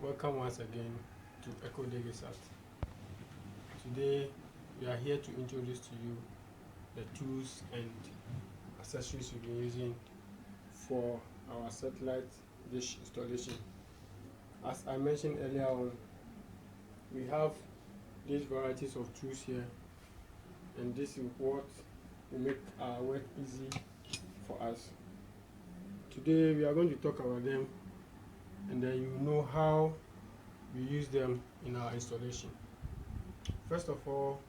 Welcome once again to Echo Day Research. Today we are here to introduce to you the tools and accessories we've been using for our satellite dish installation. As I mentioned earlier on, we have these varieties of tools here, and this is what will make our work easy for us. Today we are going to talk about them, and then you know how we use them in our installation. First of all,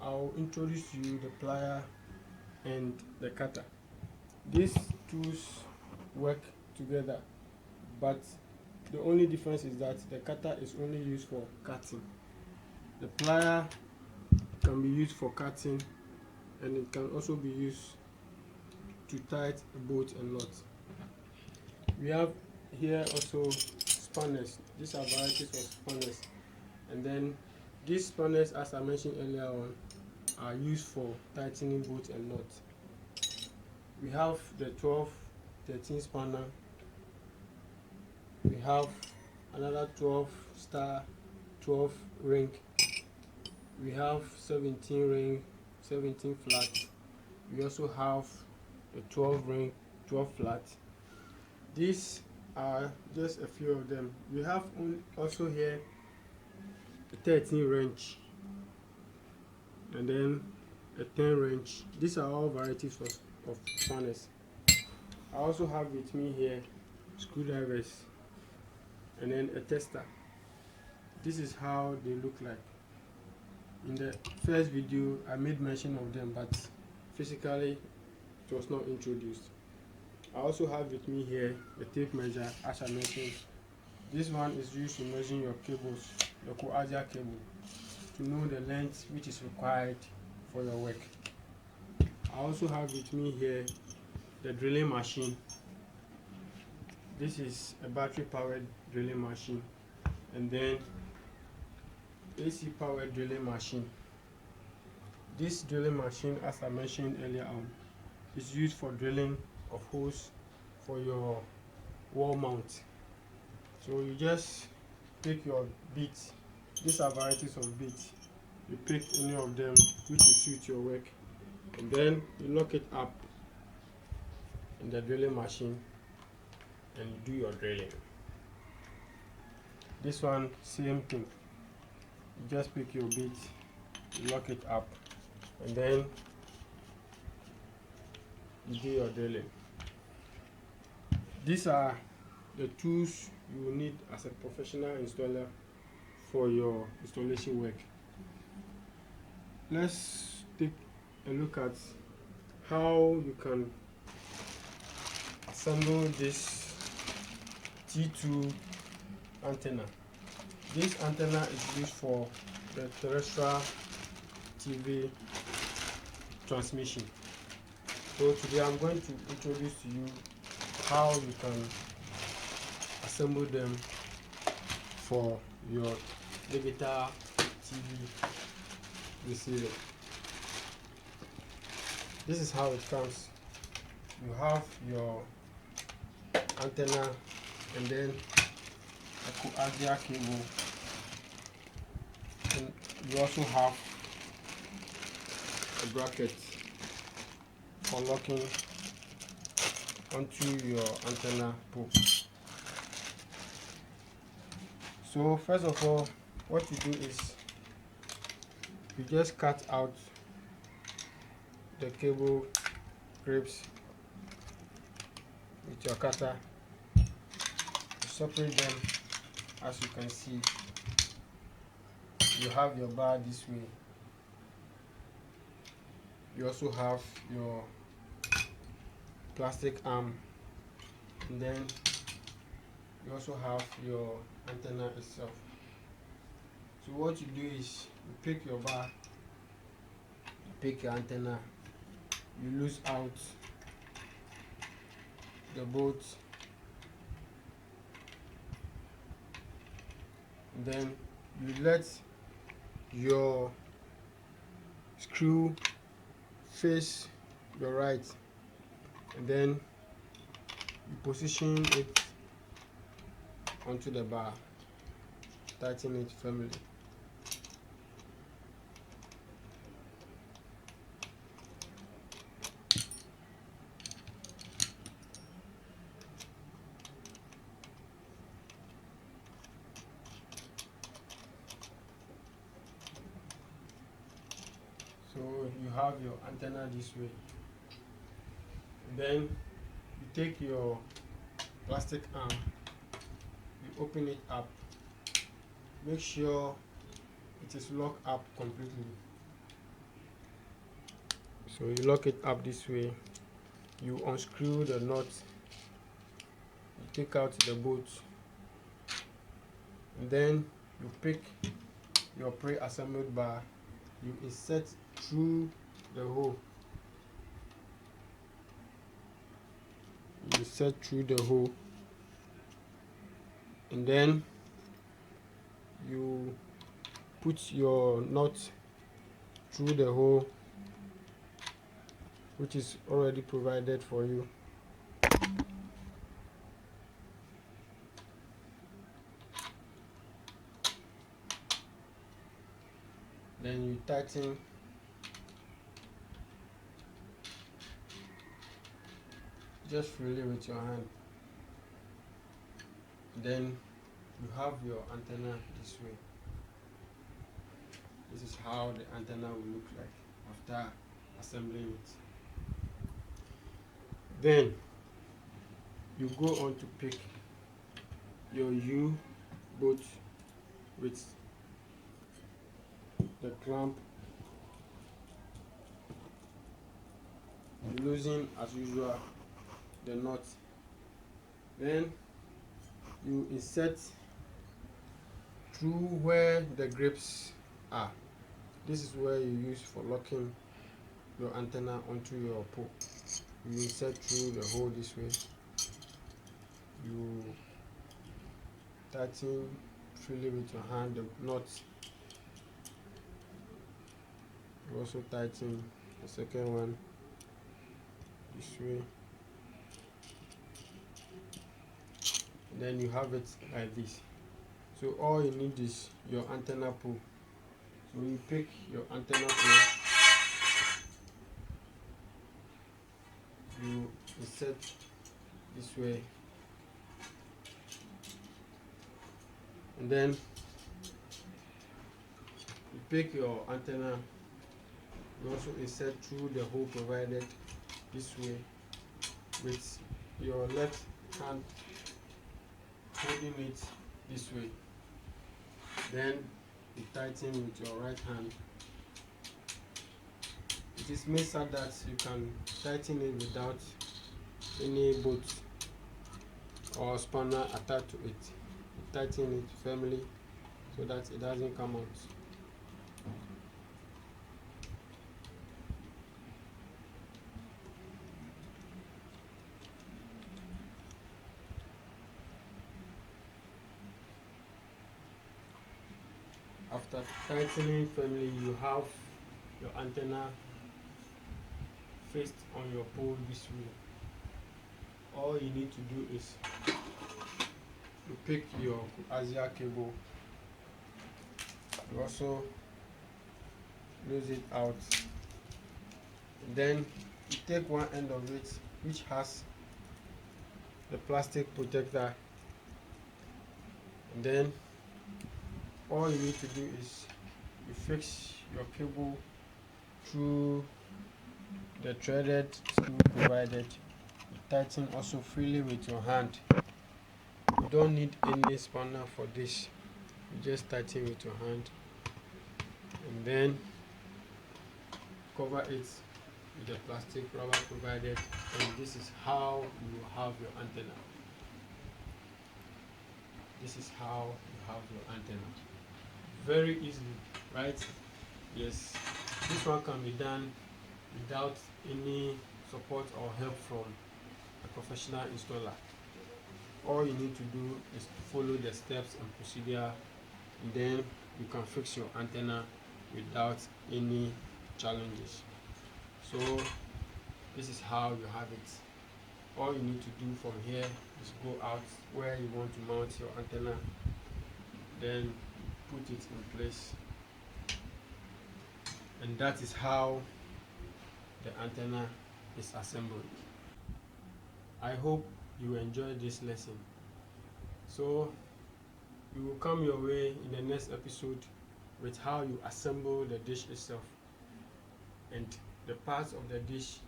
I'll introduce you the plier and the cutter. These tools work together, but the only difference is that the cutter is only used for cutting. The plier can be used for cutting, and it can also be used to tighten a bolt and nut. We have here also spanners. These are varieties of spanners, and then these spanners, as I mentioned earlier on, are used for tightening bolts and nuts. We have the 12-13 spanner. We have another 12 star 12 ring. We have 17 ring, 17 flat. We also have the 12 ring, 12 flat. These are just a few of them. We have also here a 13 wrench, and then a 10 wrench. These are all varieties of spanners. I also have with me here screwdrivers and then a tester. This is how they look like. In the first video I made mention of them, but physically it was not introduced. I also have with me here the tape measure. As I mentioned, this one is used to measure your cables, the coaxial cable, to know the length which is required for your work. I also have with me here the drilling machine. This is a battery powered drilling machine, and then AC powered drilling machine. This drilling machine, as I mentioned earlier on, is used for drilling of holes for your wall mount. So you just pick your bits. These are varieties of bits. You pick any of them which will suit your work, and then you lock it up in the drilling machine and you do your drilling. This one, same thing. You just pick your bit, you lock it up, and then you do your drilling. These are the tools you will need as a professional installer for your installation work. Let's take a look at how you can assemble this T2 antenna. This antenna is used for the terrestrial TV transmission. So today I'm going to introduce to you how you can assemble them for your digital TV receiver. This is how it comes. You have your antenna, and then a coaxial cable, and you also have a bracket for locking onto your antenna pole. So first of all, what you do is you just cut out the cable grips with your cutter. You separate them. As you can see, you have your bar this way. You also have your plastic arm, and then you also have your antenna itself. So what you do is you pick your bar, you pick your antenna, you loose out the bolt, and then you let your screw face your right, and then you position it onto the bar, tighten it firmly. So you have your antenna this way. Then you take your plastic arm, you open it up, make sure it is locked up completely. So you lock it up this way, you unscrew the nut, you take out the bolt, and then you pick your pre-assembled bar, you insert through the hole. You insert through the hole, and then you put your nut through the hole, which is already provided for you. Then you tighten just freely with your hand. Then you have your antenna this way. This is how the antenna will look like after assembling it. Then you go on to pick your U bolt with the clamp. You loosen as usual the knot. Then you insert through where the grips are. This is where you use for locking your antenna onto your pole. You insert through the hole this way. You tighten freely with your hand the knot. You also tighten the second one this way. And then you have it like this. So all you need is your antenna pole. So you pick your antenna pole, you insert this way, and then you pick your antenna, you also insert through the hole provided this way with your left hand holding it this way. Then you tighten with your right hand. It is made so that you can tighten it without any bolt or spanner attached to it. You tighten it firmly so that it doesn't come out. After tightening firmly, you have your antenna fixed on your pole this way. All you need to do is you pick your Asia cable, you also lose it out, then you take one end of it which has the plastic protector, and then all you need to do is you fix your cable through the threaded screw provided. You tighten also freely with your hand. You don't need any spanner for this, you just tighten with your hand, and then cover it with the plastic rubber provided, and this is how you have your antenna. This is how you have your antenna. Very easily, right? Yes, this one can be done without any support or help from a professional installer. All you need to do is follow the steps and procedure, and then you can fix your antenna without any challenges. So this is how you have it. All you need to do from here is go out where you want to mount your antenna, then put it in place, and that is how the antenna is assembled. I hope you enjoyed this lesson. So we will come your way in the next episode with how you assemble the dish itself and the parts of the dish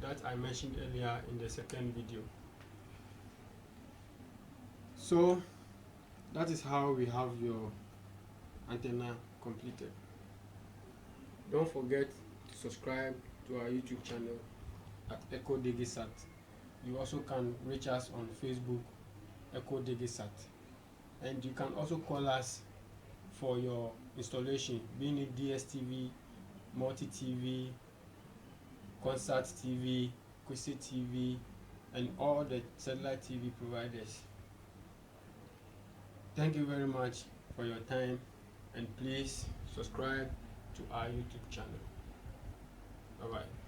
that I mentioned earlier in the second video. So that is how we have your antenna completed. Don't forget to subscribe to our YouTube channel at Echo Degisat. You also can reach us on Facebook, Echo Degisat, and you can also call us for your installation, being it DSTV, Multi TV, Concert TV, Kwesi TV, and all the satellite TV providers. Thank you very much for your time, and please subscribe to our YouTube channel. Bye bye.